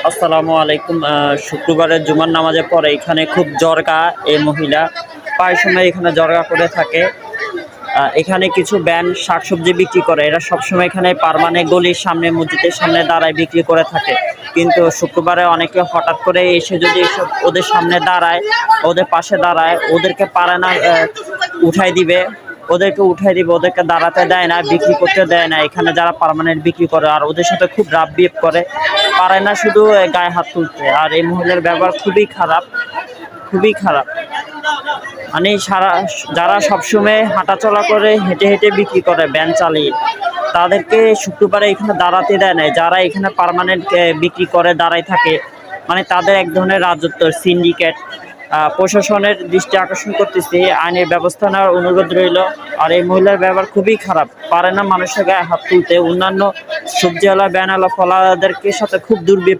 আসসালামু আলাইকুম। শুক্রবারের জুমার নামাজের পরে এখানে খুব জরগা এই মহিলা প্রায় সময় এখানে জরগা করে থাকে। এখানে কিছু ব্যান শাকসবজি বিক্রি করে, এরা সবসময় এখানে পার্মানেন্ট গলির সামনে মসজিদের সামনে দাঁড়ায় বিক্রি করে থাকে। কিন্তু শুক্রবারে অনেকে হঠাৎ করে এসে যদি এসব ওদের সামনে দাঁড়ায়, ওদের পাশে দাঁড়ায়, ওদেরকে পারে না উঠাই দিবে, ওদেরকে দাঁড়াতে দেয় না, বিক্রি করতে দেয় না। এখানে যারা পার্মানেন্ট বিক্রি করে আর ওদের সাথে খুব রাফ বিহেভ করে, পারে না শুধু গায়ে হাত তুলতে। আর এই মহিলার ব্যবহার খুবই খারাপ, খুবই খারাপ। মানে যারা সবসময় হাঁটাচলা করে, হেঁটে হেঁটে বিক্রি করে ভ্যান চালিয়ে, তাদেরকে শুক্রবারে এখানে দাঁড়াতে দেয় না। যারা এখানে পার্মানেন্ট বিক্রি করে দাঁড়ায় থাকে, মানে তাদের এক ধরনের রাজত্ব, সিন্ডিকেট। প্রশাসনের দৃষ্টি আকর্ষণ করতেছি, আইনের ব্যবস্থা নেওয়ার অনুরোধ রইল। আর এই মহিলার ব্যবহার খুবই খারাপ, পারে না মানুষের গায়ে হাত তুলতে। অন্যান্য সবজিওয়ালা, ব্যানওয়ালা, ফলাদেরকে সাথে খুব দুর্ব্যবহার